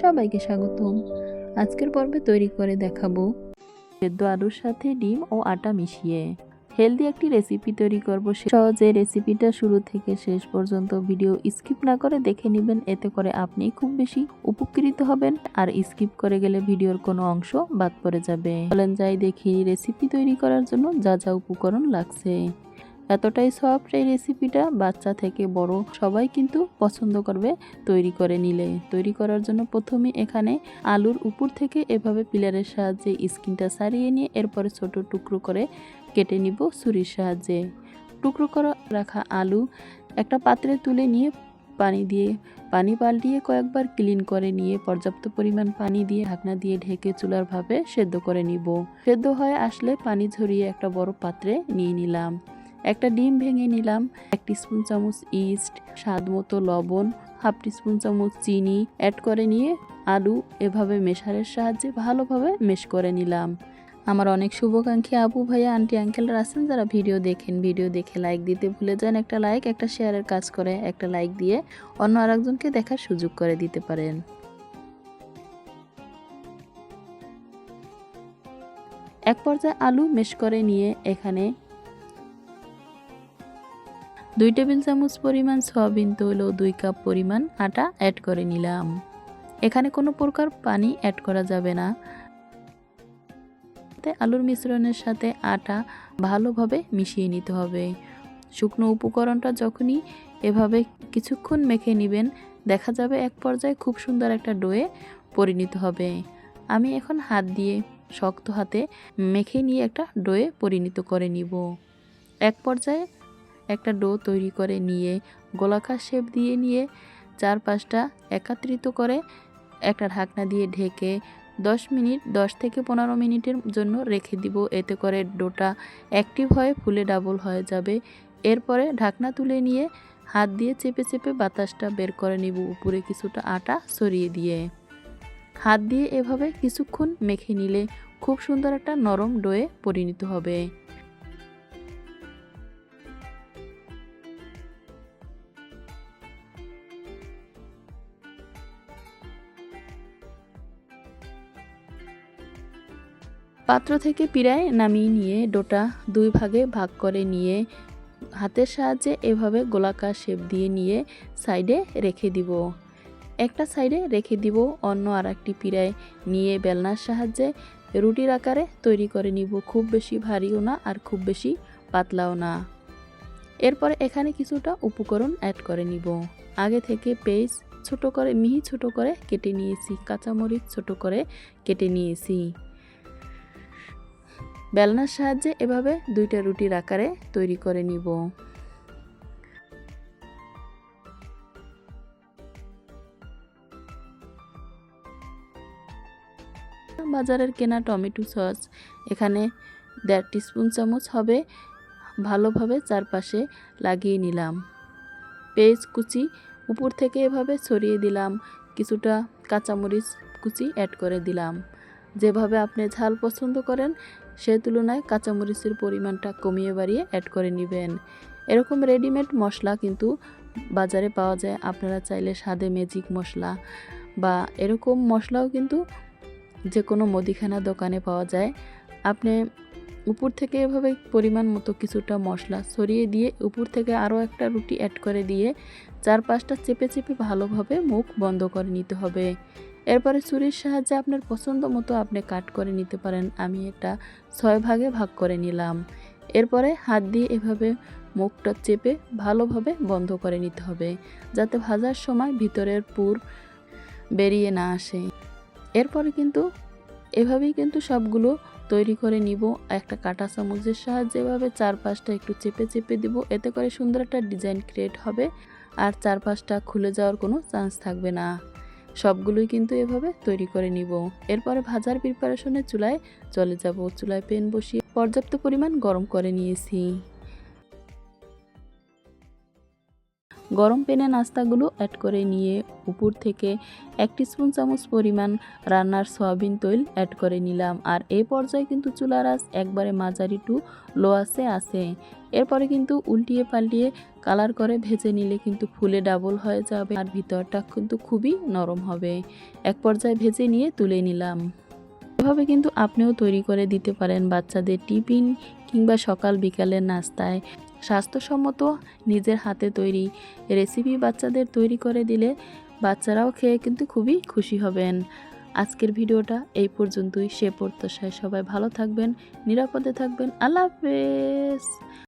সবাইকে স্বাগতম। আজকের পর্বে তৈরি করে দেখাবো সেদ্ধ আলুর সাথে ডিম ও আটা মিশিয়ে হেলদি একটি রেসিপি তৈরি করব। সহজে রেসিপিটা শুরু থেকে শেষ পর্যন্ত ভিডিও স্কিপ না করে দেখে নেবেন, এতে করে আপনি খুব বেশি উপকৃত হবেন। আর স্কিপ করে গেলে ভিডিওর কোনো অংশ বাদ পড়ে যাবে। চলেন যাই দেখি রেসিপি তৈরি করার জন্য যা যা উপকরণ লাগছে। এতটাই সফট এই রেসিপিটা, বাচ্চা থেকে বড় সবাই কিন্তু পছন্দ করবে তৈরি করে নিলে। তৈরি করার জন্য প্রথমে এখানে আলুর উপর থেকে এভাবে পিলারের সাহায্যে স্কিনটা ছাড়িয়ে নিয়ে এরপরে ছোট টুকরো করে কেটে নিব ছুরির সাহায্যে। টুকরো করে রাখা আলু একটা পাত্রে তুলে নিয়ে পানি পাল্টিয়ে কয়েকবার ক্লিন করে নিয়ে পর্যাপ্ত পরিমাণ পানি দিয়ে ঢাকনা দিয়ে ঢেকে চুলার ভাবে সেদ্ধ করে নিব। সেদ্ধ হয়ে আসলে পানি ঝরিয়ে একটা বড় পাত্রে নিয়ে নিলাম। একটা ডিম ভেঙে নিলাম, 1 টিস্পুন চামচ ইস্ট, স্বাদ মতো লবণ, 1/2 টিস্পুন চামচ চিনি অ্যাড করে নিয়ে আলু এভাবে মেশারের সাহায্যে ভালোভাবে মেশ করে নিলাম। আমার অনেক শুভাকাঙ্ক্ষী আপু ভাইয়া আন্টি আঙ্কেলরা আছেন যারা ভিডিও দেখে লাইক দিতে ভুলে যান। একটা লাইক একটা শেয়ারের কাজ করে, একটা লাইক দিয়ে অন্য আরেকজনকে দেখার সুযোগ করে দিতে পারেন। এক পর্যায়ে আলু মেশ করে নিয়ে এখানে 2 টেবিল চামচ পরিমাণ সয়াবিন তৈল, 2 কাপ পরিমাণ আটা অ্যাড করে নিলাম। এখানে কোনো প্রকার পানি অ্যাড করা যাবে না। আলুর মিশ্রণের সাথে আটা ভালোভাবে মিশিয়ে নিতে হবে। শুকনো উপকরণটা যখনই এভাবে কিছুক্ষণ মেখে নেবেন, দেখা যাবে এক পর্যায়ে খুব সুন্দর একটা ডোয়ে পরিণত হবে। আমি এখন হাত দিয়ে শক্ত হাতে মেখে নিয়ে একটা ডোয়ে পরিণত করে নিব। এক পর্যায়ে একটা ডো তৈরি করে নিয়ে গোলাকার শেপ দিয়ে নিয়ে 4-5টা একত্রিত করে একটা ঢাকনা দিয়ে ঢেকে 10 থেকে 15 মিনিটের জন্য রেখে দিব। এতে করে ডোটা অ্যাক্টিভ হয়ে ফুলে ডাবল হয়ে যাবে। এরপরে ঢাকনা তুলে নিয়ে হাত দিয়ে চেপে চেপে বাতাসটা বের করে নিব, উপরে কিছুটা আটা ছড়িয়ে দিয়ে। হাত দিয়ে এভাবে কিছুক্ষণ মেখে নিলে খুব সুন্দর একটা নরম ডোয়ে পরিণত হবে। পাত্র থেকে পিড়ায় নামিয়ে নিয়ে ডোটা 2 ভাগে ভাগ করে নিয়ে হাতের সাহায্যে এভাবে গোলাকার শেপ দিয়ে নিয়ে সাইডে রেখে দিব। একটা সাইডে রেখে দিব, অন্য আরেকটি পিড়ায় নিয়ে বেলনার সাহায্যে রুটির আকারে তৈরি করে নিব। খুব বেশি ভারীও না আর খুব বেশি পাতলাও না। এরপরে এখানে কিছুটা উপকরণ অ্যাড করে নিব। আগে থেকে পেঁয়াজ মিহি ছোট করে কেটে নিয়েছি, কাঁচামরিচ ছোট করে কেটে নিয়েছি। বেলনার সাহায্যে এভাবে 2টা রুটির আকারে তৈরি করে নিব। বাজারের কেনা টমেটো সস এখানে 1.5 টিস্পুন চামচ হবে, ভালোভাবে চারপাশে লাগিয়ে নিলাম। পেঁয়াজ কুচি উপর থেকে এভাবে ছড়িয়ে দিলাম, কিছুটা কাঁচামরিচ কুচি অ্যাড করে দিলাম। যেভাবে আপনি ঝাল পছন্দ করেন সে তুলনায় কাঁচামরিচের পরিমাণটা কমিয়ে বাড়িয়ে অ্যাড করে নেবেন। এরকম রেডিমেড মশলা কিন্তু বাজারে পাওয়া যায়, আপনারা চাইলে স্বাদে ম্যাজিক মশলা বা এরকম মশলাও কিন্তু যে কোনো মুদিখানা দোকানে পাওয়া যায়। আপনি উপর থেকে এভাবে পরিমাণ মতো কিছুটা মশলা ছড়িয়ে দিয়ে উপর থেকে আরও একটা রুটি অ্যাড করে দিয়ে 4-5টা চেপে চেপে ভালোভাবে মুখ বন্ধ করে নিতে হবে। এরপরে ছুরির সাহায্যে আপনার পছন্দ মতো আপনি কাট করে নিতে পারেন। আমি এটা 6 ভাগে ভাগ করে নিলাম। এরপরে হাত দিয়ে এভাবে মুখটা চেপে ভালোভাবে বন্ধ করে নিতে হবে, যাতে ভাজার সময় ভিতরের পুর বেরিয়ে না আসে। এরপরে কিন্তু এভাবেই কিন্তু সবগুলো তৈরি করে নিব। একটা কাঁটা চামচের সাহায্যে এভাবে 4-5টা একটু চেপে চেপে দিব, এতে করে সুন্দর একটা ডিজাইন ক্রিয়েট হবে আর 4-5টা খুলে যাওয়ার কোনো চান্স থাকবে না। সবগুলোই কিন্তু এভাবে তৈরি করে নিব। এরপরে ভাজার প্রিপারেশনে চুলায় চলে যাব। চুলায় প্যান বসিয়ে পর্যাপ্ত পরিমাণ গরম করে নিয়েছি। গরম প্যানে নাস্তাগুলো অ্যাড করে নিয়ে উপর থেকে 1 টিস্পুন চামচ পরিমাণ রান্নার সয়াবিন তেল অ্যাড করে নিলাম। আর এই পর্যায়ে কিন্তু চুলার আঁচ একবারে মাঝারি টু লো আছে আছে। এরপরে কিন্তু উল্টিয়ে পাল্টিয়ে কালার করে ভেজে নিলে কিন্তু ফুলে ডাবল হয়ে যাবে আর ভিতরটা কিন্তু খুবই নরম হবে। এক পর্যায়ে ভেজে নিয়ে তুলে নিলাম। এভাবে কিন্তু আপনিও তৈরি করে দিতে পারেন বাচ্চাদের টিফিন কিংবা সকাল বিকালের নাস্তায়। স্বাস্থ্যসম্মত নিজের হাতে তৈরি রেসিপি বাচ্চাদের তৈরি করে দিলে বাচ্চারাও খেয়ে কিন্তু খুবই খুশি হবেন। আজকের ভিডিওটা এই পর্যন্তই। সে প্রত্যাশায় সবাই ভালো থাকবেন, নিরাপদে থাকবেন। আল্লাহ হাফেজ।